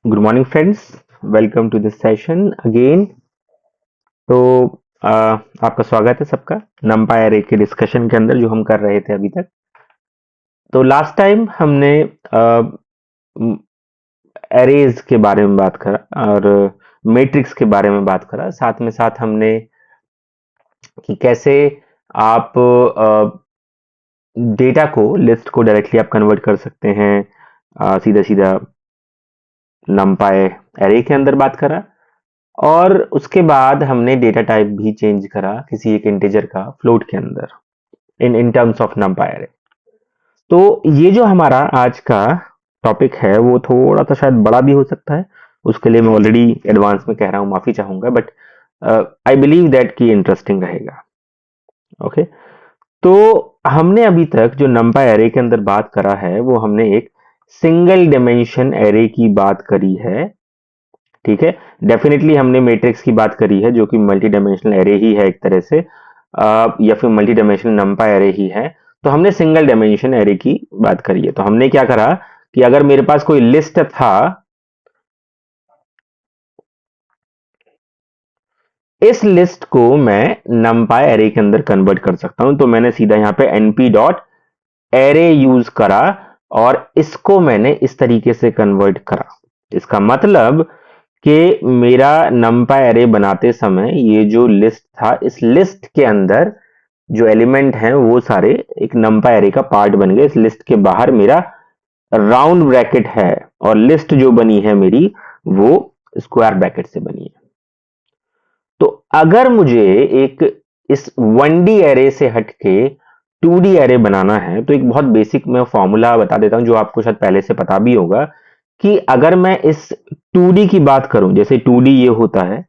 Good morning friends, welcome to this session again. तो आपका स्वागत है सबका नंपाई एरे के डिस्कशन के अंदर जो हम कर रहे थे अभी तक। तो लास्ट टाइम हमने एरेज के बारे में बात करा और मैट्रिक्स के बारे में बात करा। साथ में साथ हमने कि कैसे आप डेटा को लिस्ट को डायरेक्टली आप कन्वर्ट कर सकते हैं सीधा सीधा नंपाई एरे के अंदर बात करा। और उसके बाद हमने डेटा टाइप भी चेंज करा किसी एक इंटीजर का फ्लोट के अंदर इन टर्म्स ऑफ नंपाई एरे। तो ये जो हमारा आज का टॉपिक है वो थोड़ा सा शायद बड़ा भी हो सकता है। उसके लिए मैं ऑलरेडी एडवांस में कह रहा हूँ, माफी चाहूंगा, बट आई बिलीव दैट कि इंटरेस्टिंग रहेगा। ओके, तो हमने अभी तक जो नंपाई एरे के अंदर बात करा है वो हमने एक सिंगल डिमेंशन एरे की बात करी है। ठीक है, डेफिनेटली हमने मैट्रिक्स की बात करी है जो कि मल्टी डायमेंशनल एरे ही है एक तरह से, या फिर मल्टी डायमेंशनल नंपाई एरे ही है। तो हमने सिंगल डायमेंशन एरे की बात करी है। तो हमने क्या करा कि अगर मेरे पास कोई लिस्ट था, इस लिस्ट को मैं नंपाई एरे के अंदर कन्वर्ट कर सकता हूं। तो मैंने सीधा यहां पे np डॉट एरे यूज करा और इसको मैंने इस तरीके से कन्वर्ट करा। इसका मतलब कि मेरा नंपाई एरे बनाते समय ये जो लिस्ट था, इस लिस्ट के अंदर जो एलिमेंट हैं वो सारे एक नंपाई एरे का पार्ट बन गए। इस लिस्ट के बाहर मेरा राउंड ब्रैकेट है और लिस्ट जो बनी है मेरी वो स्क्वायर ब्रैकेट से बनी है। तो अगर मुझे एक इस 1D एरे से हटके 2D एरे बनाना है तो एक बहुत बेसिक मैं फॉर्मूला बता देता हूं जो आपको शायद पहले से पता भी होगा कि अगर मैं इस 2D की बात करूं, जैसे 2D ये होता है,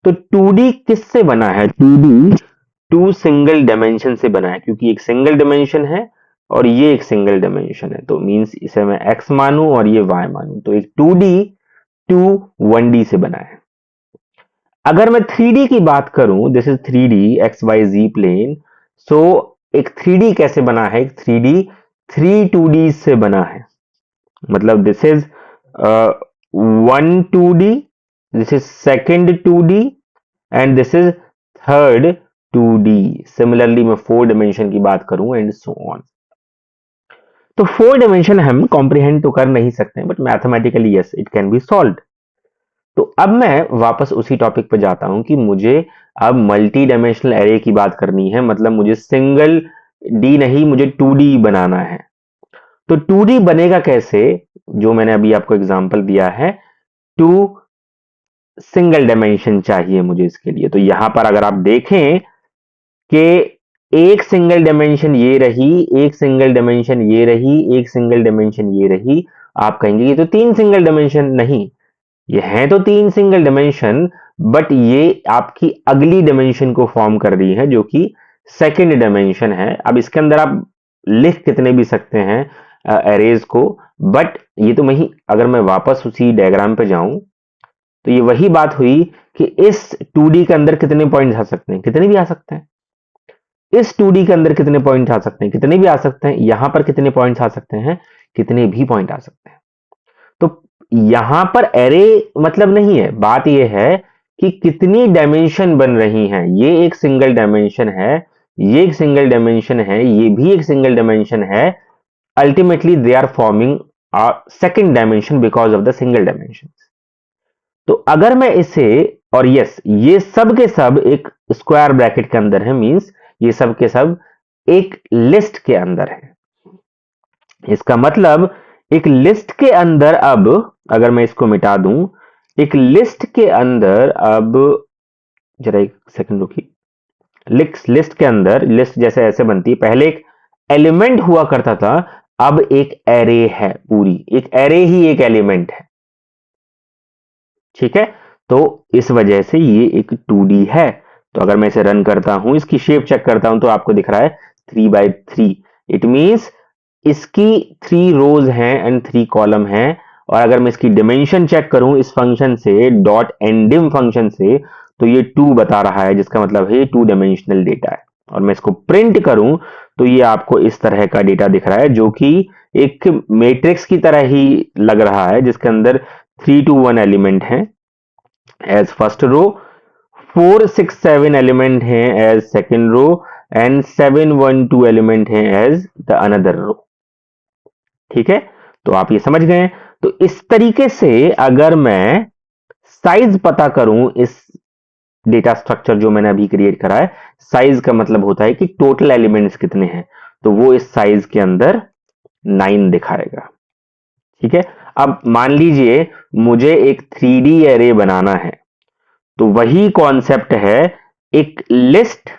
तो 2D किससे बना है? 2D टू सिंगल डायमेंशन से बना है, क्योंकि एक सिंगल डायमेंशन है और ये एक सिंगल डायमेंशन है। तो मींस इसे मैं x मानूं और ये y मानूं, तो एक 2D टू 1D से बना है। अगर मैं 3D की बात करूं, this is 3D X Y Z plane. So एक 3D कैसे बना है? एक 3D 3 2D से बना है। मतलब this is 1 2D, this is second 2D and this is third 2D। Similarly मैं 4 डायमेंशन की बात करूं एंड सो ऑन। तो 4 डायमेंशन हम कॉम्प्रिहेंड तो कर नहीं सकते, but mathematically yes it can be solved. तो अब मैं वापस उसी टॉपिक पे जाता हूं कि मुझे अब मल्टी डायमेंशनल एरे की बात करनी है। मतलब मुझे सिंगल डी नहीं, मुझे 2D बनाना है। तो 2D बनेगा कैसे? जो मैंने अभी आपको एग्जांपल दिया है, टू सिंगल डायमेंशन चाहिए मुझे इसके लिए। तो यहां पर अगर आप देखें कि एक सिंगल डायमेंशन ये रही, एक सिंगल डायमेंशन ये रही, एक सिंगल डायमेंशन ये रही, आप कहेंगे ये तो 3 सिंगल डायमेंशन। नहीं, ये हैं तो 3 सिंगल डायमेंशन, बट ये आपकी अगली डायमेंशन को फॉर्म कर रही है जो कि सेकंड डायमेंशन है। अब इसके अंदर आप लिख कितने भी सकते हैं एरेज को, बट ये तो वही, अगर मैं वापस उसी डायग्राम पे जाऊं तो ये वही बात हुई कि इस 2D के अंदर कितने पॉइंट्स आ सकते हैं? कितने भी आ सकते हैं। इस 2D के अंदर कितने पॉइंट आ सकते हैं? कितने भी आ सकते हैं। यहां पर कितने पॉइंट्स आ सकते हैं? कितने भी पॉइंट आ सकते हैं। तो यहां पर एरे मतलब नहीं है, बात यह है कि कितनी डायमेंशन बन रही हैं। ये एक सिंगल डायमेंशन है, ये एक सिंगल डायमेंशन है, ये भी एक सिंगल डायमेंशन है। Ultimately they are forming a second dimension because of the single dimension. तो अगर मैं इसे, और यस ये सब के सब एक स्क्वायर ब्रैकेट के अंदर है, मींस ये सब के सब एक लिस्ट के अंदर है। इसका मतलब एक लिस्ट के अंदर, अब अगर मैं इसको मिटा दूं, एक लिस्ट के अंदर, अब जरा एक सेकंड रुकिए। लिस्ट के अंदर, लिस्ट जैसे ऐसे बनती है, पहले एक एलिमेंट हुआ करता था, अब एक एरे है। पूरी एक एरे ही एक एलिमेंट है। ठीक है, तो इस वजह से ये एक 2D है। तो अगर मैं इसे रन करता हूं, इसकी शेप चेक करता हूं, तो आपको दिख रहा है 3 by 3। इट मींस इसकी 3 रोज हैं एंड 3 कॉलम हैं। और अगर मैं इसकी डिमेंशन चेक करूं इस फंक्शन से, डॉट एंडिम फंक्शन से, तो ये 2 बता रहा है, जिसका मतलब है ये 2 डायमेंशनल डेटा है। और मैं इसको प्रिंट करूं तो ये आपको इस तरह का डेटा दिख रहा है जो कि एक मैट्रिक्स की तरह ही लग रहा है, जिसके अंदर 3 to 1 एलिमेंट हैं एज फर्स्ट रो, 4 6 7 एलिमेंट हैं as second row, and 7 1 2 element हैं एज द अनदर रो। ठीक है, तो आप ये समझ गए। तो इस तरीके से अगर मैं साइज पता करूं इस डेटा स्ट्रक्चर जो मैंने अभी क्रिएट करा है, साइज का मतलब होता है कि टोटल एलिमेंट्स कितने हैं, तो वो इस साइज के अंदर 9 दिखाएगा। ठीक है, अब मान लीजिए मुझे एक 3D एरे बनाना है, तो वही कॉन्सेप्ट है, एक लिस्ट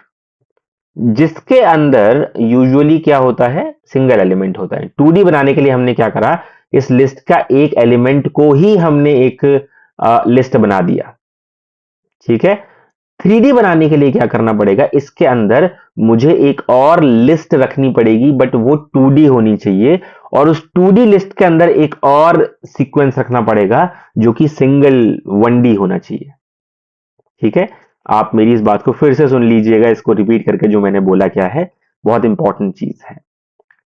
जिसके अंदर यूजुअली क्या होता है, सिंगल एलिमेंट होता है। 2D बनाने के लिए हमने क्या करा, इस लिस्ट का एक एलिमेंट को ही हमने एक लिस्ट बना दिया। ठीक है, 3D बनाने के लिए क्या करना पड़ेगा, इसके अंदर मुझे एक और लिस्ट रखनी पड़ेगी, बट वो 2D होनी चाहिए, और उस 2D लिस्ट के अंदर एक और सीक्वेंस रखना पड़ेगा जो कि सिंगल 1D होना चाहिए। ठीक है, आप मेरी इस बात को फिर से सुन लीजिएगा, इसको रिपीट करके, जो मैंने बोला क्या है, बहुत इंपॉर्टेंट चीज है।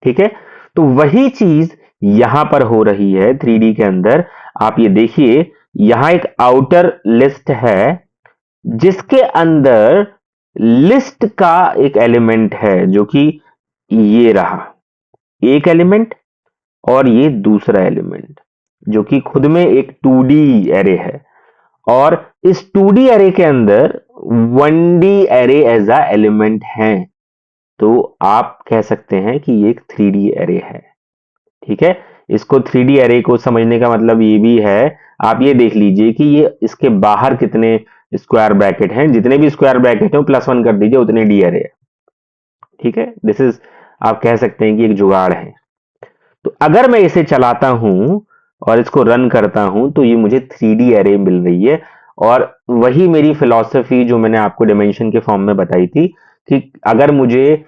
ठीक है, तो वही चीज यहां पर हो रही है 3D के अंदर। आप ये देखिए, यहां एक आउटर लिस्ट है जिसके अंदर लिस्ट का एक एलिमेंट है जो कि ये रहा, एक एलिमेंट, और ये दूसरा एलिमेंट जो कि खुद में एक 2D एरे है, और इस 2D एरे के अंदर 1D array as a element है। तो आप कह सकते हैं कि ये एक 3D एरे है। ठीक है, इसको 3D एरे को समझने का मतलब ये भी है, आप ये देख लीजिए कि ये इसके बाहर कितने स्क्वायर ब्रैकेट हैं, जितने भी स्क्वायर ब्रैकेट हैं +1 कर दीजिए, उतने डी एरे है। ठीक है, दिस इज, आप कह सकते हैं कि एक जुगाड़ है। तो अगर मैं इसे चलाता हूं और इसको रन करता हूं, तो ये मुझे 3D एरे मिल रही है, और वही मेरी फिलॉसफी जो मैंने आपको डायमेंशन के फॉर्म में बताई थी, कि अगर मुझे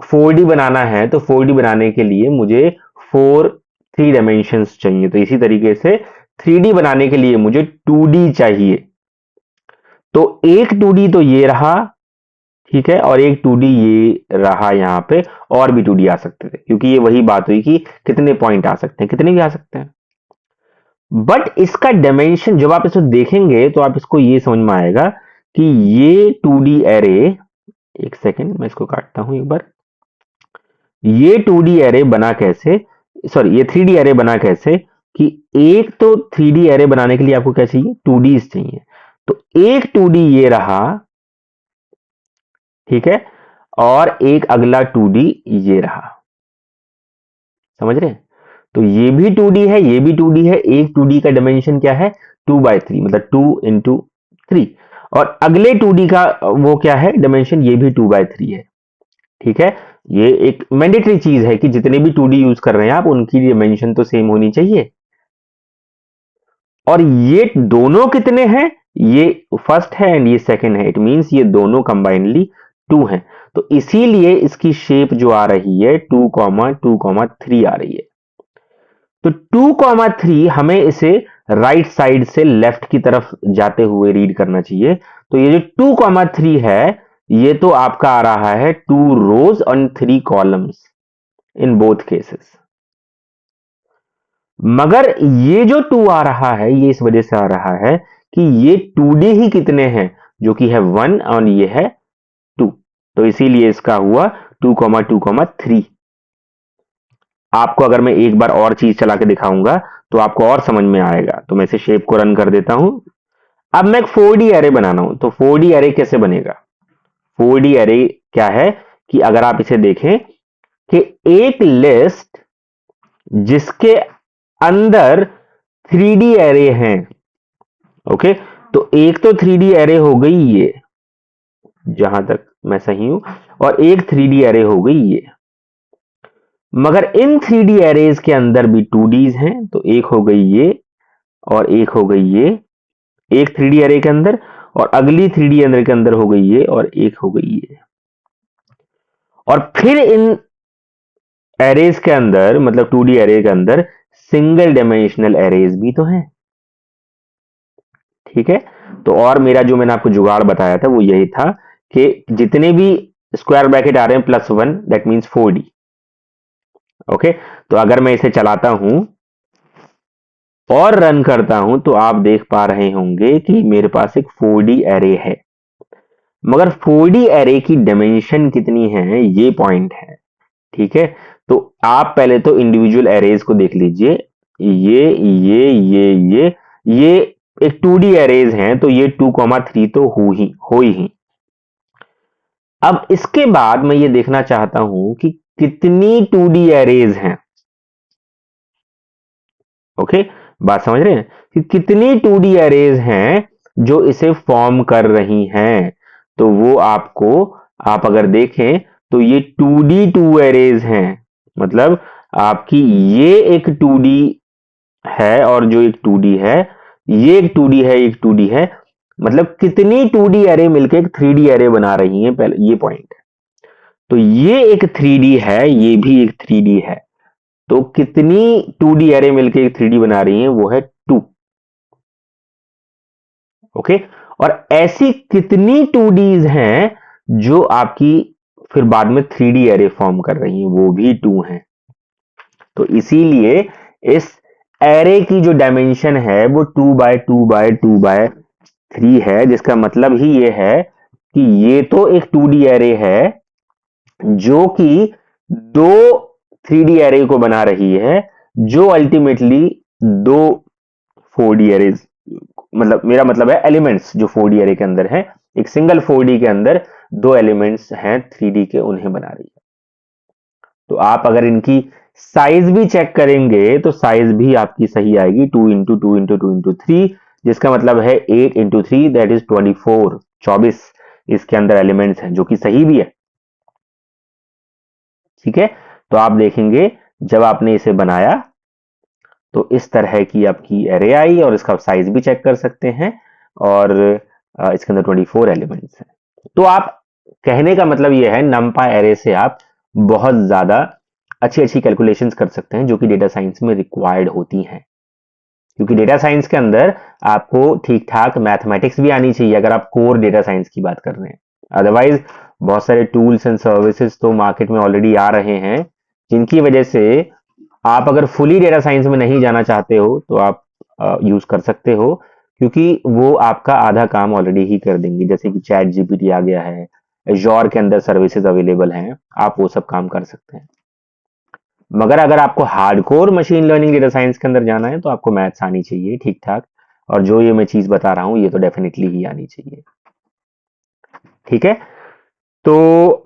4D बनाना है, तो 4D बनाने के लिए मुझे 3 डायमेंशंस चाहिए, तो इसी तरीके से 3D बनाने के लिए मुझे 2D चाहिए। तो एक 2D तो ये रहा, ठीक है, और एक 2D ये रहा यहाँ पे, और भी 2D आ सकते थे, क्योंकि ये वही बात हुई कि कितने पॉइंट आ सकते हैं, कितने भी आ सकते हैं। बट इसका डायमेंशन जब आप इसको देखेंगे तो आप इसको ये समझ में आएगा कि ये 2D एरे, एक सेकेंड मैं इसको काटता हूं एक बार, ये 2D एरे बना कैसे, सॉरी ये 3D एरे बना कैसे, कि एक तो 3D एरे बनाने के लिए आपको क्या चाहिए, 2D चाहिए। तो एक 2D ये रहा, ठीक है, और एक अगला 2D ये रहा, समझ रहे हैं। तो ये भी 2D है, ये भी 2D है, एक 2D का डायमेंशन क्या है, 2/3, मतलब 2 इंटू 3, और अगले 2D का वो क्या है डायमेंशन, ये भी 2/3 है। ठीक है, ये एक मैंडेटरी चीज है कि जितने भी 2D यूज कर रहे हैं आप, उनकी डायमेंशन तो सेम होनी चाहिए। और ये दोनों कितने हैं, ये फर्स्ट है एंड ये सेकंड है, इट मींस ये दोनों कंबाइनली 2 हैं। तो इसीलिए इसकी शेप जो आ रही है 2,2,3 आ रही है। तो 2,3 हमें इसे राइट साइड से लेफ्ट की तरफ जाते हुए रीड करना चाहिए। तो ये जो 2,3 है, ये तो आपका आ रहा है 2 rows and 3 columns in both cases. मगर ये जो 2 आ रहा है, ये इस वजह से आ रहा है कि ये 2D ही कितने हैं, जो कि है 1 और ये है 2, तो इसीलिए इसका हुआ 2,2,3। आपको अगर मैं एक बार और चीज चला के दिखाऊंगा तो आपको और समझ में आएगा। तो मैं इसे शेप को रन कर देता हूं। अब मैं एक 4D एरे बनाना हूं, तो 4D एरे कैसे बनेगा, 4D एरे क्या है कि अगर आप इसे देखें कि एक लिस्ट जिसके अंदर 3D एरे हैं, ओके, तो एक तो 3D एरे हो गई ये, जहां तक मैं सही हूं, और एक 3D एरे हो गई ये। मगर इन 3D एरेज के अंदर भी 2Ds हैं, तो एक हो गई ये और एक हो गई ये, एक 3D एरे के अंदर, और अगली 3D एरे के अंदर हो गई ये और एक हो गई ये। और फिर इन एरेज के अंदर, मतलब 2D एरे के अंदर सिंगल डायमेंशनल एरेज भी तो हैं। ठीक है, तो और मेरा जो मैंने आपको जुगाड़ बताया था वो यही था कि जितने भी स्क्वायर ब्रैकेट आ रहे हैं +1, दैट मीन्स 4D। ओके, तो अगर मैं इसे चलाता हूं, और रन करता हूं तो आप देख पा रहे होंगे कि मेरे पास एक 4D एरे है। मगर 4D एरे की डायमेंशन कितनी है, ये पॉइंट है। ठीक है, तो आप पहले तो इंडिविजुअल एरेज को देख लीजिए। ये एक 2D एरेज हैं, तो ये 2,3 तो हो ही। अब इसके बाद मैं ये देखना चाहता हूं कि कितनी 2D एरेज हैं। ओके, बात समझ रहे हैं कि कितनी 2D एरेज हैं जो इसे फॉर्म कर रही हैं। तो वो आपको, आप अगर देखें तो ये 2D 2 एरेज हैं। मतलब आपकी ये एक 2D है और जो एक 2D है, ये एक 2D है, एक 2D है। मतलब कितनी 2D एरे मिलकर एक 3D एरे बना रही हैं, पहले ये पॉइंट है। तो ये एक 3D है, ये भी एक 3D है। तो कितनी 2D एरे मिलकर एक 3D बना रही हैं, वो है 2। ओके, और ऐसी कितनी 2Ds हैं जो आपकी फिर बाद में 3D एरे फॉर्म कर रही हैं, वो भी 2 हैं। तो इसीलिए इस एरे की जो डायमेंशन है वो 2 बाय 2 बाय 2 बाय 3 है, जिसका मतलब ही ये है कि ये तो एक 2D एरे है जो कि दो 3D एरे को बना रही है, जो अल्टीमेटली दो 4D एरेज, मतलब मेरा मतलब है एलिमेंट्स जो 4D एरे के अंदर है, एक सिंगल 4D के अंदर दो एलिमेंट्स हैं 3D के, उन्हें बना रही है। तो आप अगर इनकी साइज भी चेक करेंगे तो साइज भी आपकी सही आएगी, 2 इंटू 2 इंटू 2 इंटू 3, जिसका मतलब है 8 इंटू 3 दैट इज 24, 24 इसके अंदर एलिमेंट्स हैं, जो कि सही भी है। ठीक है, तो आप देखेंगे जब आपने इसे बनाया तो इस तरह की आपकी एरे आई, और इसका साइज भी चेक कर सकते हैं, और इसके अंदर 24 एलिमेंट्स हैं। तो आप, कहने का मतलब यह है, नमपाई एरे से आप बहुत ज्यादा अच्छी अच्छी कैलकुलेशंस कर सकते हैं जो कि डेटा साइंस में रिक्वायर्ड होती हैं। क्योंकि डेटा साइंस के अंदर आपको ठीक ठाक मैथमेटिक्स भी आनी चाहिए अगर आप कोर डेटा साइंस की बात कर रहे हैं। अदरवाइज बहुत सारे टूल्स एंड सर्विसेज तो मार्केट में ऑलरेडी आ रहे हैं, जिनकी वजह से आप अगर फुली डेटा साइंस में नहीं जाना चाहते हो तो आप यूज कर सकते हो, क्योंकि वो आपका आधा काम ऑलरेडी ही कर देंगे। जैसे कि चैट जीपीटी आ गया है, एजोर के अंदर सर्विसेज अवेलेबल हैं, आप वो सब काम कर सकते हैं। मगर अगर आपको hardcore machine learning data science के अंदर जाना है तो आपको मैथ्स आनी चाहिए ठीक ठाक, और जो ये मैं चीज बता रहा हूँ ये तो डेफिनेटली ही आनी चाहिए। ठीक है, तो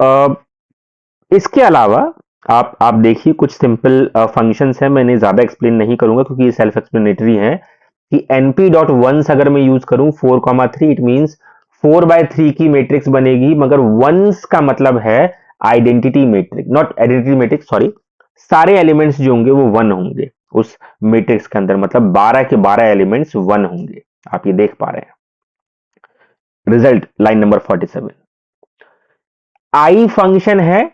इसके अलावा आप देखिए कुछ सिंपल फंक्शंस हैं, मैंने ज्यादा एक्सप्लेन नहीं करूंगा क्योंकि ये सेल्फ एक्सप्लेनेटरी है। कि np.ones अगर मैं यूज करूं 4,3, इट मींस 4/3 की मैट्रिक्स बनेगी, मगर वंस का मतलब है identity matrix, not identity matrix, sorry. सारे एलिमेंट्स जो होंगे वो 1 होंगे उस मैट्रिक्स के अंदर, मतलब 12 के 12 एलिमेंट्स 1 होंगे। आप ये देख पा रहे हैं। Result line number 47, I function है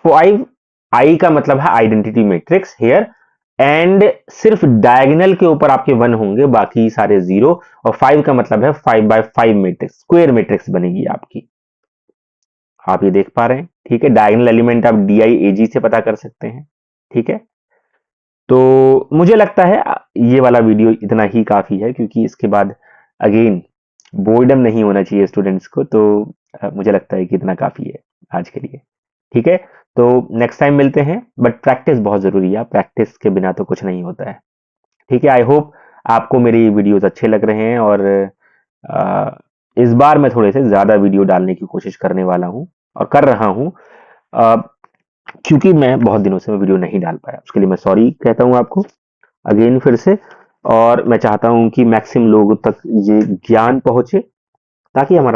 5, आई का मतलब है आइडेंटिटी मैट्रिक्स हेयर, एंड सिर्फ डायगोनल के ऊपर आपके 1 होंगे, बाकी सारे 0, और 5 का मतलब है 5/5 मैट्रिक्स, स्क्वायर मैट्रिक्स बनेगी आपकी। आप ये देख पा रहे हैं। ठीक है, डायगोनल एलिमेंट आप DIAG से पता कर सकते हैं। ठीक है, तो मुझे लगता है ये वाला वीडियो इतना ही काफी है, क्योंकि इसके बाद अगेन बोर्डम नहीं होना चाहिए स्टूडेंट्स को, तो मुझे लगता है कि इतना काफी है आज के लिए। ठीक है, तो नेक्स्ट टाइम मिलते हैं, बट प्रैक्टिस बहुत जरूरी है, प्रैक्टिस के बिना तो कुछ नहीं होता है। ठीक है, आई होप आपको मेरी वीडियोस अच्छे लग रहे हैं, और अ, इस बार मैं थोड़े से ज्यादा वीडियो डालने की कोशिश करने वाला हूं और कर रहा हूं, क्योंकि मैं बहुत दिनों से मैं वीडियो नहीं डाल पाया, उसके लिए मैं सॉरी कहता हूं आपको अगेन फिर से। और मैं चाहता हूं कि मैक्सिमम लोगों तक ये ज्ञान पहुंचे, ताकि हमारा